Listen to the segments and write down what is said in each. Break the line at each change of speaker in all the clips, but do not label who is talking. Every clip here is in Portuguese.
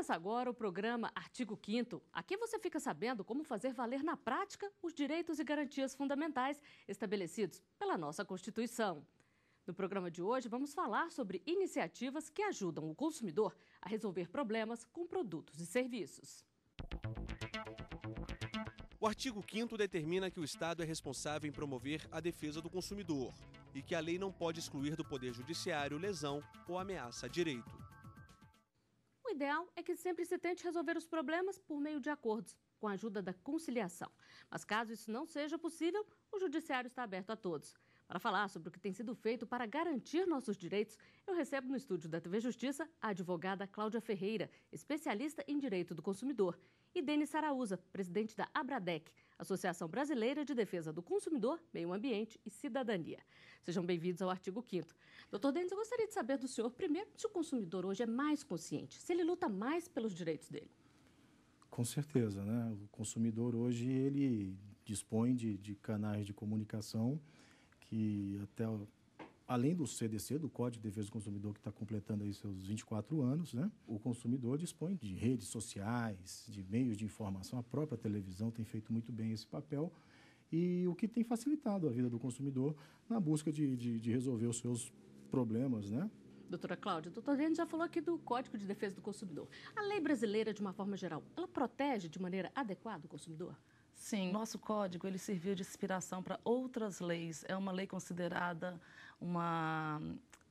Começa agora o programa Artigo 5º. Aqui você fica sabendo como fazer valer na prática os direitos e garantias fundamentais estabelecidos pela nossa Constituição. No programa de hoje, vamos falar sobre iniciativas que ajudam o consumidor a resolver problemas com produtos e serviços.
O artigo 5º determina que o Estado é responsável em promover a defesa do consumidor e que a lei não pode excluir do Poder Judiciário lesão ou ameaça a direito.
O ideal é que sempre se tente resolver os problemas por meio de acordos, com a ajuda da conciliação. Mas caso isso não seja possível, o Judiciário está aberto a todos. Para falar sobre o que tem sido feito para garantir nossos direitos, eu recebo no estúdio da TV Justiça a advogada Cláudia Ferreira, especialista em direito do consumidor, e Denis Saraúza, presidente da Abradec, Associação Brasileira de Defesa do Consumidor, Meio Ambiente e Cidadania. Sejam bem-vindos ao artigo 5º. Doutor Denis, eu gostaria de saber do senhor, primeiro, se o consumidor hoje é mais consciente, se ele luta mais pelos direitos dele.
Com certeza, né? O consumidor hoje, ele dispõe de canais de comunicação que até, além do CDC, do Código de Defesa do Consumidor, que está completando aí seus 24 anos, né? O consumidor dispõe de redes sociais, de meios de informação, a própria televisão tem feito muito bem esse papel, e o que tem facilitado a vida do consumidor na busca de resolver os seus problemas, né?
Doutora Cláudia, o doutor Denis já falou aqui do Código de Defesa do Consumidor. A lei brasileira, de uma forma geral, ela protege de maneira adequada o consumidor?
Sim, nosso código ele serviu de inspiração para outras leis. É uma lei considerada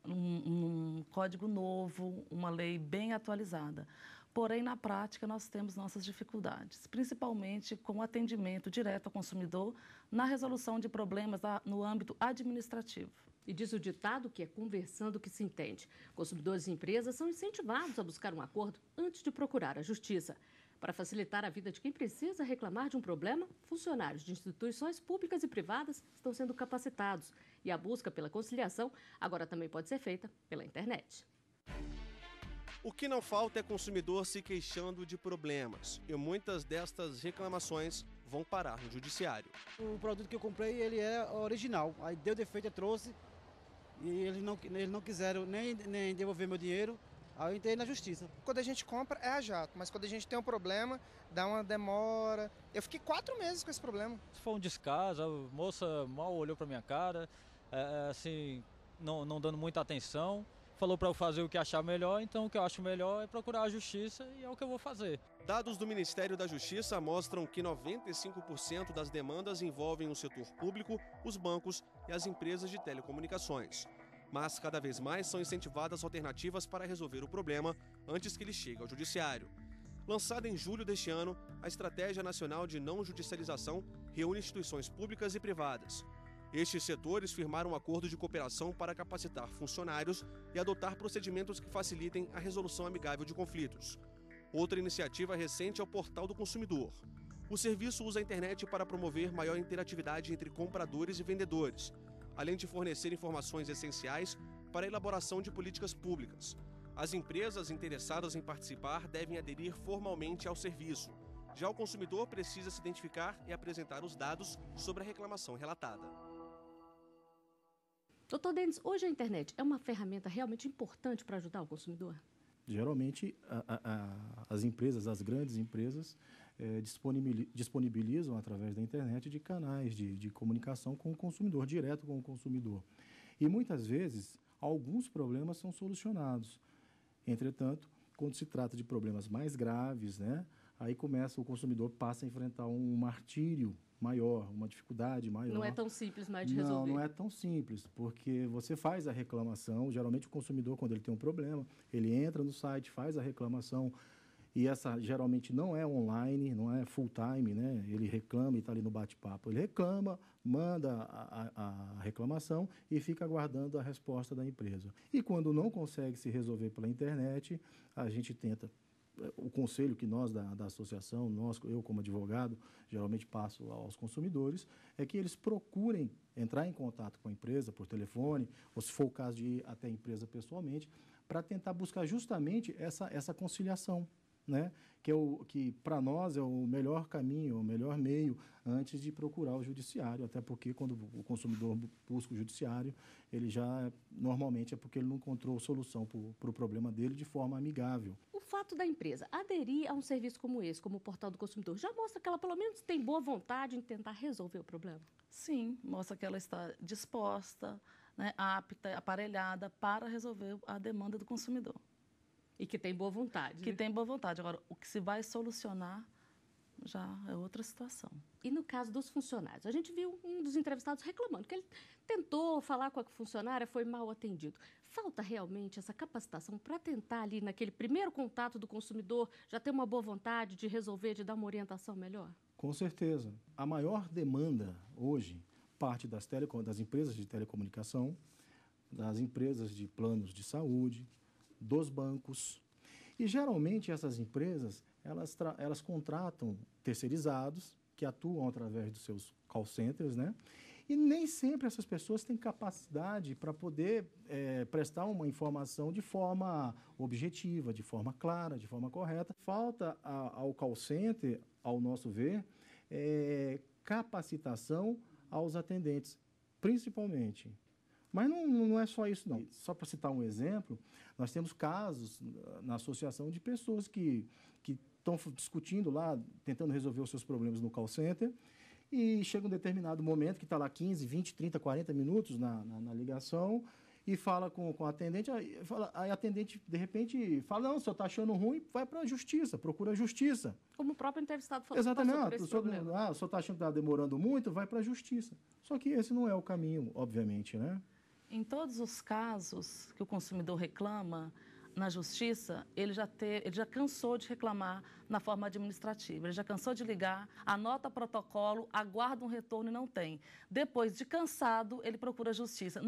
um código novo, uma lei bem atualizada. Porém, na prática, nós temos nossas dificuldades, principalmente com o atendimento direto ao consumidor na resolução de problemas no âmbito administrativo.
E diz o ditado que é conversando que se entende. Consumidores e empresas são incentivados a buscar um acordo antes de procurar a justiça. Para facilitar a vida de quem precisa reclamar de um problema, funcionários de instituições públicas e privadas estão sendo capacitados. E a busca pela conciliação agora também pode ser feita pela internet.
O que não falta é consumidor se queixando de problemas. E muitas destas reclamações vão parar no judiciário.
O produto que eu comprei, ele é original. Aí deu defeito, eu trouxe. E eles não quiseram nem devolver meu dinheiro. Aí eu entrei na justiça.
Quando a gente compra é a jato, mas quando a gente tem um problema, dá uma demora. Eu fiquei 4 meses com esse problema.
Foi um descaso, a moça mal olhou para minha cara, assim, não dando muita atenção. Falou para eu fazer o que achar melhor, então o que eu acho melhor é procurar a justiça e é o que eu vou fazer.
Dados do Ministério da Justiça mostram que 95% das demandas envolvem o setor público, os bancos e as empresas de telecomunicações. Mas cada vez mais são incentivadas alternativas para resolver o problema antes que ele chegue ao judiciário. Lançada em julho deste ano, a Estratégia Nacional de Não Judicialização reúne instituições públicas e privadas. Estes setores firmaram um acordo de cooperação para capacitar funcionários e adotar procedimentos que facilitem a resolução amigável de conflitos. Outra iniciativa recente é o Portal do Consumidor. O serviço usa a internet para promover maior interatividade entre compradores e vendedores, além de fornecer informações essenciais para a elaboração de políticas públicas. As empresas interessadas em participar devem aderir formalmente ao serviço. Já o consumidor precisa se identificar e apresentar os dados sobre a reclamação relatada.
Doutor Denis, hoje a internet é uma ferramenta realmente importante para ajudar o consumidor?
Geralmente, as empresas, as grandes empresas, disponibilizam através da internet de canais de comunicação com o consumidor, direto com o consumidor. E muitas vezes, alguns problemas são solucionados. Entretanto, quando se trata de problemas mais graves, né, aí o consumidor passa a enfrentar um martírio maior, uma dificuldade maior.
Não é tão simples mais de resolver.
Não é tão simples, porque você faz a reclamação, geralmente o consumidor, quando ele tem um problema, ele entra no site, faz a reclamação, e essa geralmente não é online, não é full time, né? Ele reclama e está ali no bate-papo. Ele reclama, manda a reclamação e fica aguardando a resposta da empresa. E quando não consegue se resolver pela internet, a gente tenta. O conselho que nós da associação, eu como advogado, geralmente passo aos consumidores, é que eles procurem entrar em contato com a empresa por telefone, ou se for o caso de ir até a empresa pessoalmente, para tentar buscar justamente essa conciliação. né? Que para nós é o melhor caminho, o melhor meio antes de procurar o judiciário, até porque quando o consumidor busca o judiciário, ele já normalmente é porque ele não encontrou solução para o problema dele de forma amigável.
O fato da empresa aderir a um serviço como esse, como o Portal do Consumidor, já mostra que ela pelo menos tem boa vontade em tentar resolver o problema?
Sim, mostra que ela está disposta, né, apta, aparelhada para resolver a demanda do consumidor.
E que tem boa vontade.
Que tem boa vontade. Agora, o que se vai solucionar já é outra situação.
E no caso dos funcionários, a gente viu um dos entrevistados reclamando que ele tentou falar com a funcionária, foi mal atendido. Falta realmente essa capacitação para tentar ali, naquele primeiro contato do consumidor, já ter uma boa vontade de resolver, de dar uma orientação melhor?
Com certeza. A maior demanda hoje parte das empresas de telecomunicação, das empresas de planos de saúde, dos bancos. E, geralmente, essas empresas, elas contratam terceirizados que atuam através dos seus call centers, né? E nem sempre essas pessoas têm capacidade para poder prestar uma informação de forma objetiva, de forma clara, de forma correta. Falta ao call center, ao nosso ver, capacitação aos atendentes, principalmente. Mas não é só isso, não. Só para citar um exemplo, nós temos casos na associação de pessoas que estão discutindo lá, tentando resolver os seus problemas no call center, e chega um determinado momento que está lá 15, 20, 30, 40 minutos na ligação, e fala com a atendente, aí a atendente, de repente, fala, não, o senhor está achando ruim, vai para a justiça, procura a justiça.
Como o próprio entrevistado falou.
Exatamente, o senhor está achando que está demorando muito, vai para a justiça. Só que esse não é o caminho, obviamente, né?
Em todos os casos que o consumidor reclama na justiça, ele já cansou de reclamar na forma administrativa, ele já cansou de ligar, anota protocolo, aguarda um retorno e não tem. Depois de cansado, ele procura a justiça.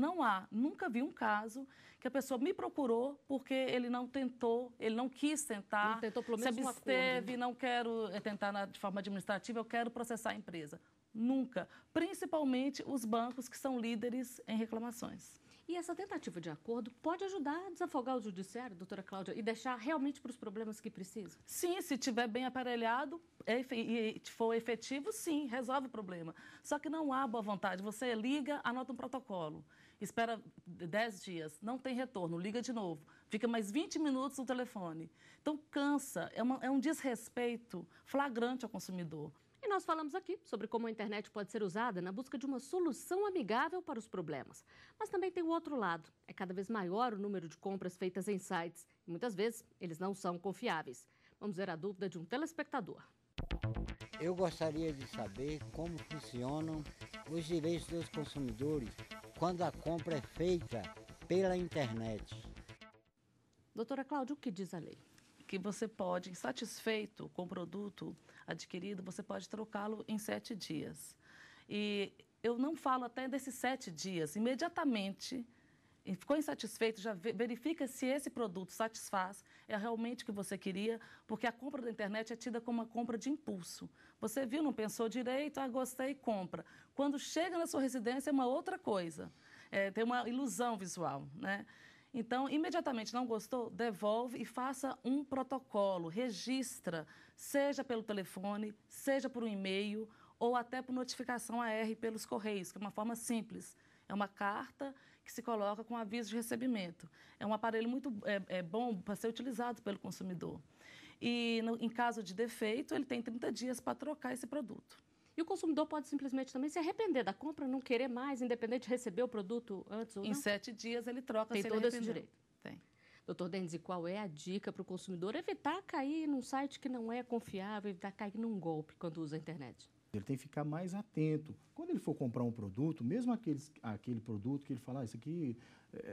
Nunca vi um caso que a pessoa me procurou porque ele não tentou, ele não quis tentar,
não tentou pelo menos
se absteve, não quero tentar de forma administrativa, eu quero processar a empresa. Nunca. Principalmente os bancos que são líderes em reclamações.
E essa tentativa de acordo pode ajudar a desafogar o judiciário, doutora Cláudia, e deixar realmente para os problemas que precisam?
Sim, se estiver bem aparelhado e for efetivo, sim, resolve o problema. Só que não há boa vontade. Você liga, anota um protocolo, espera 10 dias, não tem retorno, liga de novo, fica mais 20 minutos no telefone. Então, cansa, é um desrespeito flagrante ao consumidor.
E nós falamos aqui sobre como a internet pode ser usada na busca de uma solução amigável para os problemas. Mas também tem o outro lado. É cada vez maior o número de compras feitas em sites. E muitas vezes eles não são confiáveis. Vamos ver a dúvida de um telespectador.
Eu gostaria de saber como funcionam os direitos dos consumidores quando a compra é feita pela internet.
Doutora Cláudia, o que diz a lei?
Que você pode, insatisfeito com o produto adquirido, você pode trocá-lo em 7 dias. E eu não falo até desses 7 dias, imediatamente, ficou insatisfeito, já verifica se esse produto satisfaz, é realmente o que você queria, porque a compra da internet é tida como uma compra de impulso. Você viu, não pensou direito, gostei, compra. Quando chega na sua residência é uma outra coisa, tem uma ilusão visual, né? Então, imediatamente não gostou, devolve e faça um protocolo, registra, seja pelo telefone, seja por um e-mail ou até por notificação AR pelos correios, que é uma forma simples. É uma carta que se coloca com aviso de recebimento. É um aparelho muito bom para ser utilizado pelo consumidor. E em caso de defeito, ele tem 30 dias para trocar esse produto.
E o consumidor pode simplesmente também se arrepender da compra, não querer mais, independente de receber o produto antes ou não?
Em 7 dias ele troca.
Tem todo esse direito.
Tem.
Doutor Denis, e qual é a dica para o consumidor evitar cair num site que não é confiável, evitar cair num golpe quando usa a internet?
Ele tem que ficar mais atento. Quando ele for comprar um produto, mesmo aquele produto que ele fala, isso aqui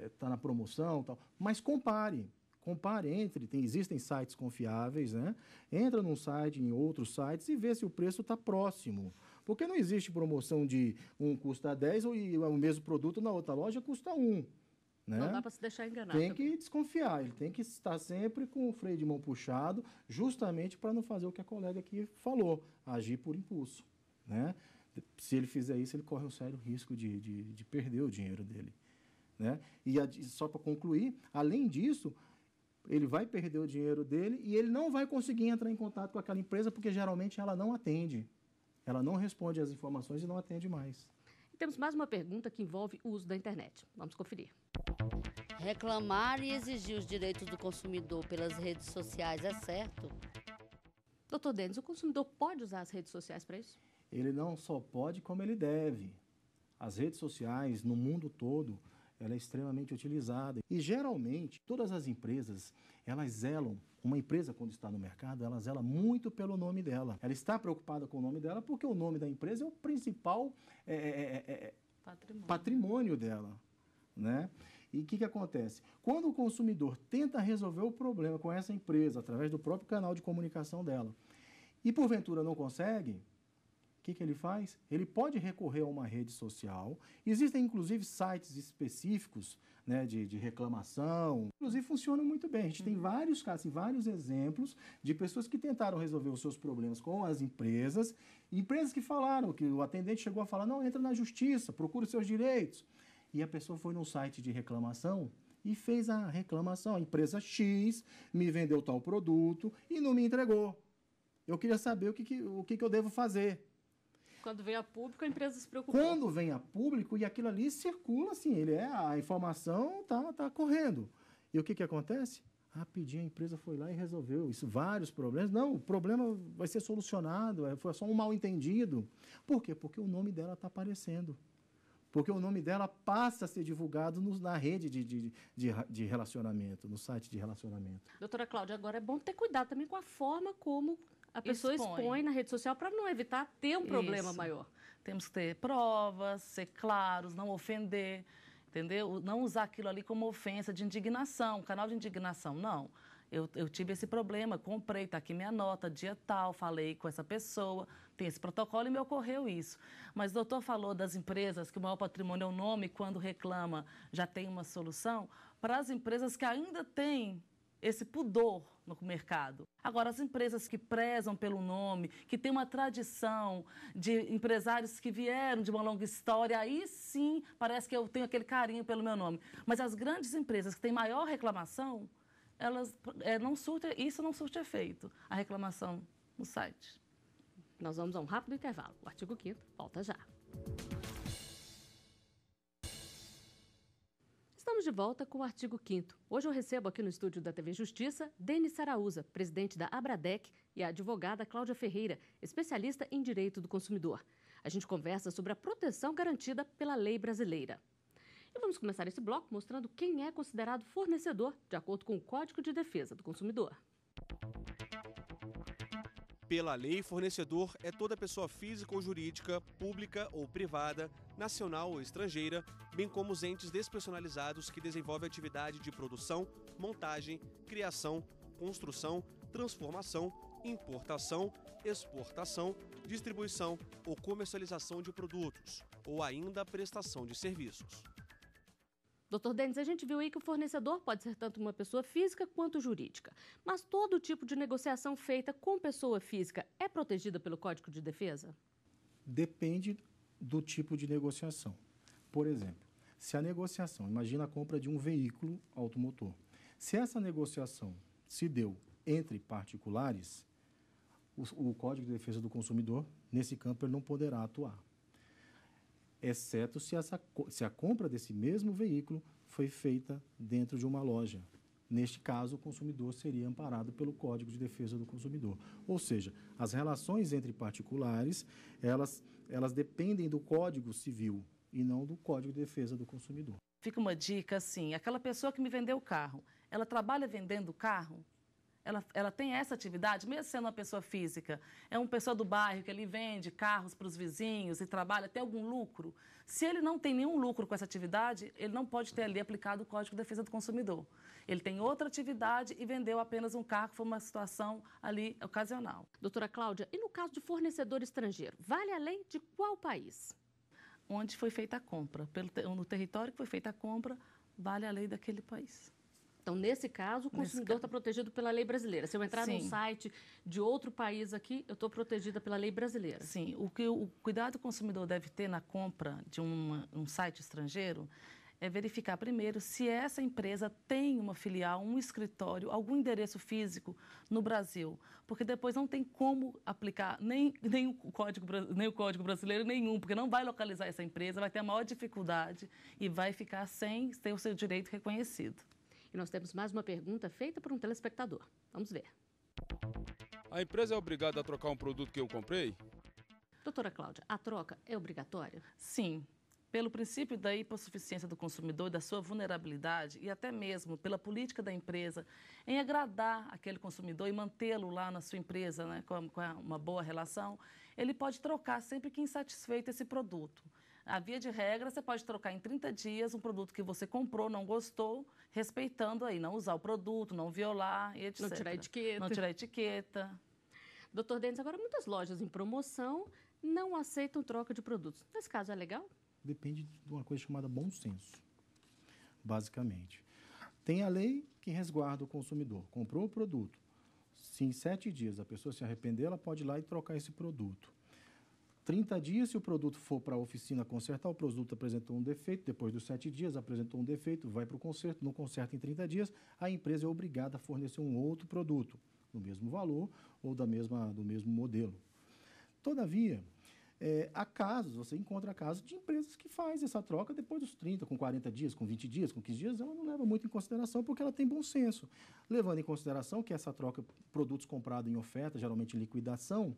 está na promoção, tal, mas compare. Compare existem sites confiáveis, né? Entra num site, em outros sites e vê se o preço está próximo. Porque não existe promoção de um custa 10 e o mesmo produto na outra loja custa 1. Né?
Não dá para se deixar enganar.
Tem que desconfiar, ele tem que estar sempre com o freio de mão puxado, justamente para não fazer o que a colega aqui falou, agir por impulso. Né? Se ele fizer isso, ele corre um sério risco de perder o dinheiro dele. Né? E só para concluir, além disso, ele vai perder o dinheiro dele e ele não vai conseguir entrar em contato com aquela empresa porque geralmente ela não atende. Ela não responde às informações e não atende mais.
E temos mais uma pergunta que envolve o uso da internet. Vamos conferir.
Reclamar e exigir os direitos do consumidor pelas redes sociais é certo?
Doutor Denis, o consumidor pode usar as redes sociais para isso?
Ele não só pode, como ele deve. As redes sociais, no mundo todo, ela é extremamente utilizada. E, geralmente, todas as empresas, elas zelam. Uma empresa, quando está no mercado, ela zela muito pelo nome dela. Ela está preocupada com o nome dela porque o nome da empresa é o principal patrimônio dela, né? E o que acontece? Quando o consumidor tenta resolver o problema com essa empresa, através do próprio canal de comunicação dela, e porventura não consegue, o que ele faz? Ele pode recorrer a uma rede social. Existem, inclusive, sites específicos, né, de reclamação. Inclusive, funcionam muito bem. A gente tem vários casos, vários exemplos de pessoas que tentaram resolver os seus problemas com as empresas que falaram, que o atendente chegou a falar, não, entra na justiça, procura os seus direitos. E a pessoa foi num site de reclamação e fez a reclamação. A empresa X me vendeu tal produto e não me entregou. Eu queria saber o que eu devo fazer.
Quando vem a público, a empresa se preocupa.
Quando vem a público e aquilo ali circula, assim, a informação tá correndo. E o que acontece? Rapidinho a empresa foi lá e resolveu isso, vários problemas. Não, o problema vai ser solucionado, foi só um mal-entendido. Por quê? Porque o nome dela está aparecendo. Porque o nome dela passa a ser divulgado na rede de relacionamento, no site de relacionamento.
Doutora Cláudia, agora é bom ter cuidado também com a forma como a pessoa expõe na rede social para não evitar ter um problema maior.
Temos que ter provas, ser claros, não ofender, entendeu? Não usar aquilo ali como ofensa de indignação, canal de indignação, não. Eu tive esse problema, comprei, está aqui minha nota, dia tal, falei com essa pessoa, tem esse protocolo e me ocorreu isso. Mas o doutor falou das empresas que o maior patrimônio é o nome, quando reclama já tem uma solução, para as empresas que ainda têm esse pudor no mercado. Agora, as empresas que prezam pelo nome, que têm uma tradição de empresários que vieram de uma longa história, aí sim parece que eu tenho aquele carinho pelo meu nome. Mas as grandes empresas que têm maior reclamação, isso não surte efeito, a reclamação no site.
Nós vamos a um rápido intervalo. O artigo 5º volta já. Estamos de volta com o artigo 5º. Hoje eu recebo aqui no estúdio da TV Justiça Denis Saraúza, presidente da Abradec, e a advogada Cláudia Ferreira, especialista em direito do consumidor. A gente conversa sobre a proteção garantida pela lei brasileira. E vamos começar esse bloco mostrando quem é considerado fornecedor, de acordo com o Código de Defesa do Consumidor.
Pela lei, fornecedor é toda pessoa física ou jurídica, pública ou privada, nacional ou estrangeira, bem como os entes despersonalizados que desenvolvem atividade de produção, montagem, criação, construção, transformação, importação, exportação, distribuição ou comercialização de produtos, ou ainda a prestação de serviços.
Doutor Denis, a gente viu aí que o fornecedor pode ser tanto uma pessoa física quanto jurídica. Mas todo tipo de negociação feita com pessoa física é protegida pelo Código de Defesa?
Depende do tipo de negociação. Por exemplo, se a negociação, imagina a compra de um veículo automotor. Se essa negociação se deu entre particulares, o Código de Defesa do Consumidor, nesse campo, ele não poderá atuar. Exceto se a compra desse mesmo veículo foi feita dentro de uma loja. Neste caso, o consumidor seria amparado pelo Código de Defesa do Consumidor. Ou seja, as relações entre particulares, elas dependem do Código Civil e não do Código de Defesa do Consumidor.
Fica uma dica assim, aquela pessoa que me vendeu o carro, ela trabalha vendendo o carro? Ela tem essa atividade, mesmo sendo uma pessoa física, é uma pessoa do bairro que ele vende carros para os vizinhos e trabalha, tem algum lucro? Se ele não tem nenhum lucro com essa atividade, ele não pode ter ali aplicado o Código de Defesa do Consumidor. Ele tem outra atividade e vendeu apenas um carro, foi uma situação ali ocasional.
Doutora Cláudia, e no caso de fornecedor estrangeiro, vale a lei de qual país?
Onde foi feita a compra, no território que foi feita a compra, vale a lei daquele país.
Então, nesse caso, o consumidor está protegido pela lei brasileira. Se eu entrar num site de outro país aqui, eu estou protegida pela lei brasileira.
Sim, o que o cuidado do consumidor deve ter na compra de um site estrangeiro é verificar primeiro se essa empresa tem uma filial, um escritório, algum endereço físico no Brasil, porque depois não tem como aplicar nem o código brasileiro nenhum, porque não vai localizar essa empresa, vai ter a maior dificuldade e vai ficar sem ter o seu direito reconhecido.
E nós temos mais uma pergunta feita por um telespectador. Vamos ver.
A empresa é obrigada a trocar um produto que eu comprei?
Doutora Cláudia, a troca é obrigatória?
Sim. Pelo princípio da hipossuficiência do consumidor, da sua vulnerabilidade e até mesmo pela política da empresa em agradar aquele consumidor e mantê-lo lá na sua empresa, né, com uma boa relação, ele pode trocar sempre que insatisfeito esse produto. A via de regra, você pode trocar em 30 dias um produto que você comprou, não gostou, respeitando aí, não usar o produto, não violar, etc.
Não tirar a etiqueta.
Não tirar a etiqueta.
Doutor Denis, agora muitas lojas em promoção não aceitam troca de produtos. Nesse caso, é legal?
Depende de uma coisa chamada bom senso, basicamente. Tem a lei que resguarda o consumidor. Comprou o produto. Se em 7 dias a pessoa se arrepender, ela pode ir lá e trocar esse produto. 30 dias, se o produto for para a oficina consertar, o produto apresentou um defeito, depois dos 7 dias apresentou um defeito, vai para o conserto, no conserto em 30 dias, a empresa é obrigada a fornecer um outro produto, do mesmo valor ou do mesmo modelo. Todavia, há casos, você encontra casos de empresas que fazem essa troca depois dos 30, com 40 dias, com 20 dias, com 15 dias, ela não leva muito em consideração porque ela tem bom senso. Levando em consideração que essa troca, produtos comprados em oferta, geralmente em liquidação,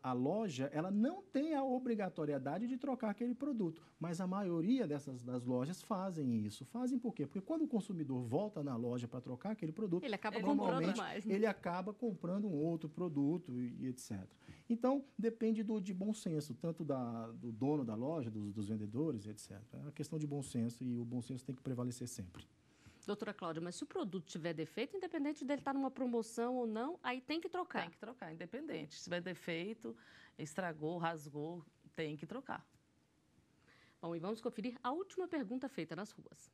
a loja ela não tem a obrigatoriedade de trocar aquele produto, mas a maioria das lojas fazem isso. Fazem por quê? Porque quando o consumidor volta na loja para trocar aquele produto,
ele acaba comprando mais, né?
Ele acaba comprando um outro produto e etc. Então, depende de bom senso, tanto do dono da loja, dos vendedores, etc. É uma questão de bom senso e o bom senso tem que prevalecer sempre.
Doutora Cláudia, mas se o produto tiver defeito, independente dele estar numa promoção ou não, aí tem que trocar.
Tem que trocar, independente. Se tiver defeito, estragou, rasgou, tem que trocar.
Bom, e vamos conferir a última pergunta feita nas ruas.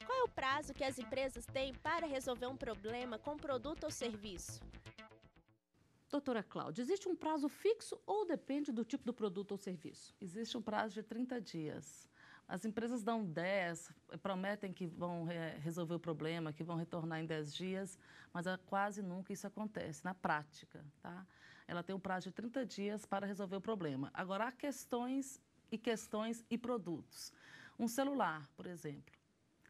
Qual é o prazo que as empresas têm para resolver um problema com produto ou serviço?
Doutora Cláudia, existe um prazo fixo ou depende do tipo do produto ou serviço?
Existe um prazo de 30 dias. As empresas dão 10, prometem que vão resolver o problema, que vão retornar em 10 dias, mas quase nunca isso acontece, na prática, tá? Ela tem um prazo de 30 dias para resolver o problema. Agora, há questões e produtos. Um celular, por exemplo,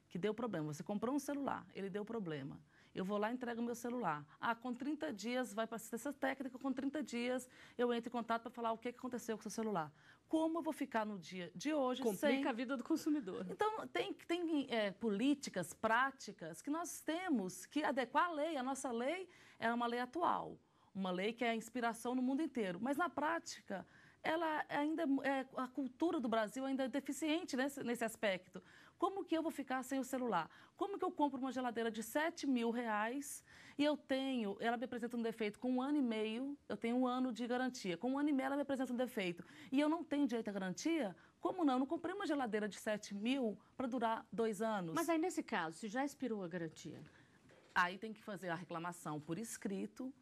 que deu problema. Você comprou um celular, ele deu problema. Eu vou lá e entrego o meu celular. Com 30 dias, vai para a assistência técnica, com 30 dias eu entro em contato para falar o que aconteceu com o seu celular. Como eu vou ficar no dia de hoje
Complica a vida do consumidor.
Então, tem políticas, práticas que nós temos que adequar à lei. A nossa lei é uma lei atual, uma lei que é a inspiração no mundo inteiro. Mas, na prática, ela ainda a cultura do Brasil ainda é deficiente nesse aspecto. Como que eu vou ficar sem o celular? Como que eu compro uma geladeira de R$7.000 e ela me apresenta um defeito com 1 ano e meio, eu tenho 1 ano de garantia. Com 1 ano e meio ela me apresenta um defeito e eu não tenho direito à garantia? Como não? Eu não comprei uma geladeira de R$7.000 para durar 2 anos.
Mas aí, nesse caso, se já expirou a garantia?
Aí tem que fazer a reclamação por escrito,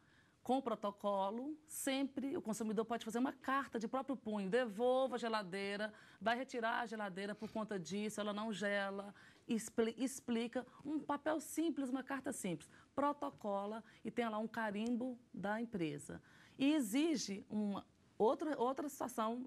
com o protocolo. Sempre o consumidor pode fazer uma carta de próprio punho, devolva a geladeira, vai retirar a geladeira por conta disso, ela não gela, explica, um papel simples, uma carta simples, protocola e tem lá um carimbo da empresa. E exige outra situação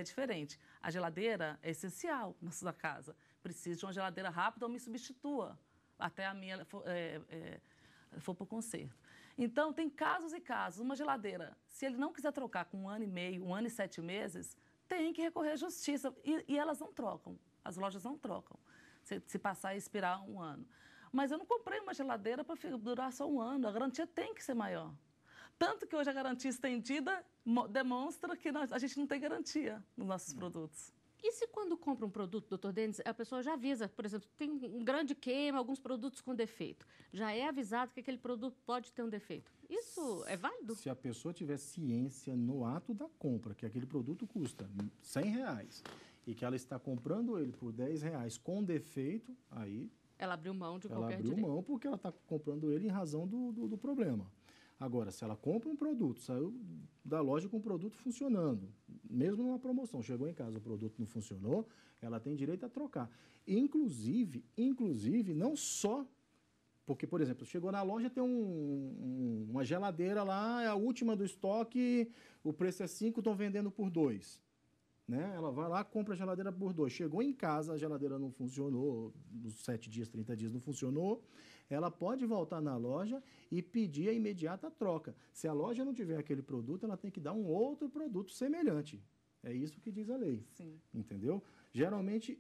diferente. A geladeira é essencial na sua casa, precisa de uma geladeira rápida ou me substitua, até a minha for para o conserto. Então, tem casos e casos. Uma geladeira, se ele não quiser trocar com 1 ano e meio, 1 ano e 7 meses, tem que recorrer à justiça. E elas não trocam, as lojas não trocam, se passar a expirar 1 ano. Mas eu não comprei uma geladeira para durar só 1 ano, a garantia tem que ser maior. Tanto que hoje a garantia estendida demonstra que a gente não tem garantia nos nossos produtos.
E se quando compra um produto, doutor Denis, a pessoa já avisa, por exemplo, tem um grande queima, alguns produtos com defeito. Já é avisado que aquele produto pode ter um defeito. Isso é válido?
Se a pessoa tiver ciência no ato da compra, que aquele produto custa R$100 e que ela está comprando ele por R$10 com defeito, aí...
Ela abriu mão de qualquer direito.
Ela abriu mão porque ela está comprando ele em razão do problema. Agora, se ela compra um produto, saiu da loja com o produto funcionando, mesmo numa promoção, chegou em casa, o produto não funcionou, ela tem direito a trocar. Inclusive, não só, porque, por exemplo, chegou na loja, tem uma geladeira lá, é a última do estoque, o preço é 5, estão vendendo por 2. Né? Ela vai lá, compra a geladeira por 2. Chegou em casa, a geladeira não funcionou, nos 7 dias, 30 dias não funcionou, ela pode voltar na loja e pedir a imediata troca. Se a loja não tiver aquele produto, ela tem que dar um outro produto semelhante. É isso que diz a lei.
Sim.
Entendeu? Geralmente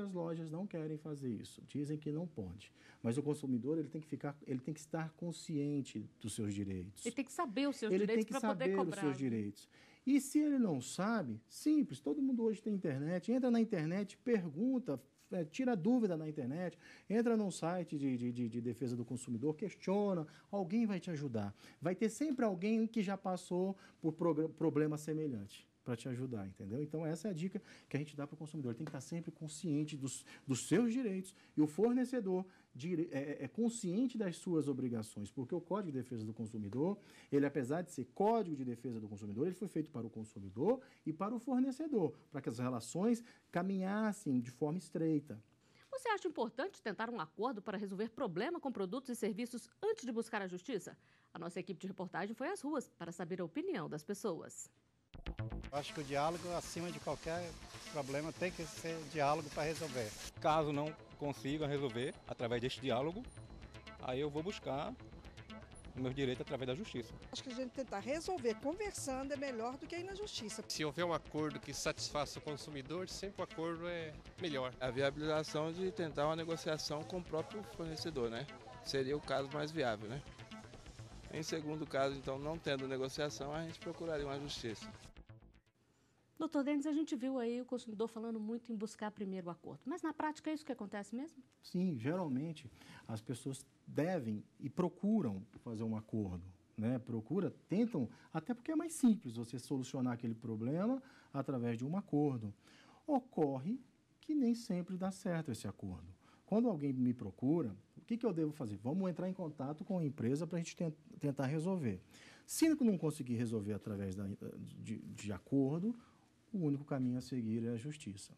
as lojas não querem fazer isso. Dizem que não pode. Mas o consumidor ele tem que estar consciente dos seus direitos.
Ele tem que saber os seus direitos para poder cobrar.
Ele tem que saber os seus direitos. E se ele não sabe, simples, todo mundo hoje tem internet, entra na internet, pergunta, tira dúvida na internet, entra num site de defesa do consumidor, questiona, alguém vai te ajudar. Vai ter sempre alguém que já passou por problema semelhante para te ajudar, entendeu? Então, essa é a dica que a gente dá para o consumidor. Ele tem que estar sempre consciente dos seus direitos e o fornecedor é consciente das suas obrigações, porque o Código de Defesa do Consumidor, ele, apesar de ser Código de Defesa do Consumidor, ele foi feito para o consumidor e para o fornecedor, para que as relações caminhassem de forma estreita.
Você acha importante tentar um acordo para resolver problema com produtos e serviços antes de buscar a justiça? A nossa equipe de reportagem foi às ruas para saber a opinião das pessoas.
Acho que o diálogo, acima de qualquer problema, tem que ser diálogo para resolver.
Caso não consiga resolver através deste diálogo, aí eu vou buscar os meus direitos através da justiça.
Acho que a gente tentar resolver conversando é melhor do que ir na justiça.
Se houver um acordo que satisfaça o consumidor, sempre o acordo é melhor.
A viabilização de tentar uma negociação com o próprio fornecedor, né? Seria o caso mais viável, né? Em segundo caso, então, não tendo negociação, a gente procuraria uma justiça.
Doutor Denis, a gente viu aí o consumidor falando muito em buscar primeiro o acordo. Mas na prática é isso que acontece mesmo?
Sim, geralmente as pessoas devem e procuram fazer um acordo, né? Tentam, até porque é mais simples você solucionar aquele problema através de um acordo. Ocorre que nem sempre dá certo esse acordo. Quando alguém me procura, o que eu devo fazer? Vamos entrar em contato com a empresa para a gente tentar resolver. Se não conseguir resolver através de acordo, o único caminho a seguir é a justiça.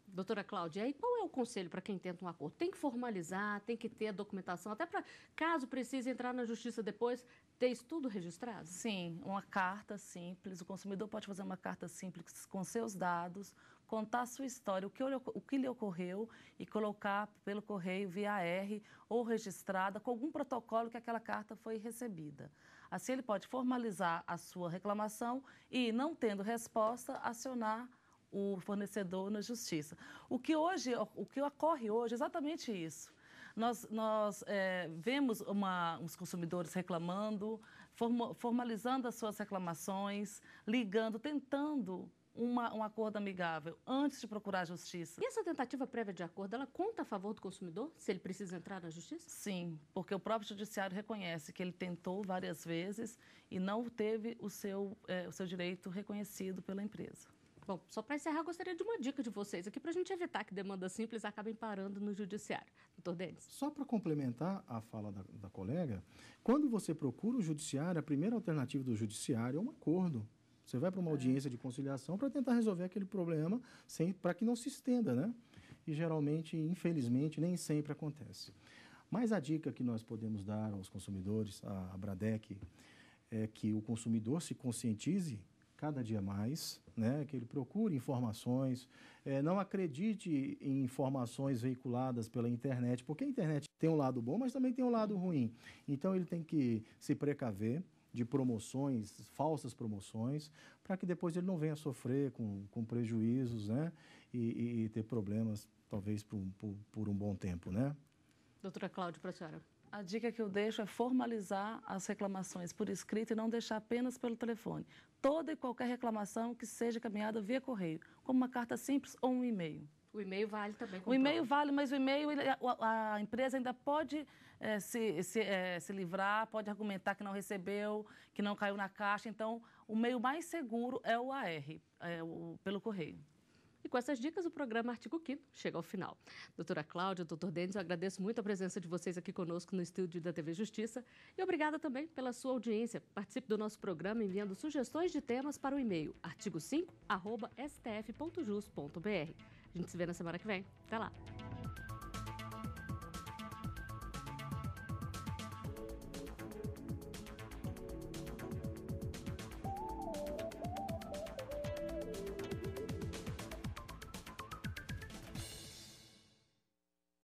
Doutora Cláudia, e qual é o conselho para quem tenta um acordo? Tem que formalizar, tem que ter a documentação, até para, caso precise entrar na justiça depois, ter isso tudo registrado?
Sim, uma carta simples. O consumidor pode fazer uma carta simples com seus dados, contar a sua história, o que lhe ocorreu e colocar pelo correio via AR ou registrada com algum protocolo que aquela carta foi recebida. Assim, ele pode formalizar a sua reclamação e, não tendo resposta, acionar o fornecedor na justiça. O que ocorre hoje é exatamente isso. Nós vemos os consumidores reclamando, formalizando as suas reclamações, ligando, tentando um acordo amigável antes de procurar a justiça.
E essa tentativa prévia de acordo, ela conta a favor do consumidor, se ele precisa entrar na justiça?
Sim, porque o próprio judiciário reconhece que ele tentou várias vezes e não teve o seu direito reconhecido pela empresa.
Bom, só para encerrar, gostaria de uma dica de vocês aqui para a gente evitar que demandas simples acabem parando no judiciário. Doutor Denis.
Só para complementar a fala da colega, quando você procura o judiciário, a primeira alternativa do judiciário é um acordo. Você vai para uma audiência de conciliação para tentar resolver aquele problema para que não se estenda, né? E geralmente, infelizmente, nem sempre acontece. Mas a dica que nós podemos dar aos consumidores, a Bradec, é que o consumidor se conscientize cada dia mais, né? Que ele procure informações, não acredite em informações veiculadas pela internet, porque a internet tem um lado bom, mas também tem um lado ruim. Então, ele tem que se precaver de promoções, falsas promoções, para que depois ele não venha sofrer com prejuízos, né? E ter problemas, talvez, por um bom tempo, né?
Doutora Cláudia, para a senhora.
A dica que eu deixo é formalizar as reclamações por escrito e não deixar apenas pelo telefone. Toda e qualquer reclamação que seja caminhada via correio, como uma carta simples ou um e-mail.
O e-mail vale também?
O e-mail vale, mas o e-mail, a empresa ainda pode se livrar, pode argumentar que não recebeu, que não caiu na caixa. Então, o meio mais seguro é o AR, pelo correio.
E com essas dicas, o programa Artigo 5º chega ao final. Doutora Cláudia, doutor Denis, eu agradeço muito a presença de vocês aqui conosco no estúdio da TV Justiça e obrigada também pela sua audiência. Participe do nosso programa enviando sugestões de temas para o e-mail artigo5@stf.jus.br. A gente se vê na semana que vem. Até lá!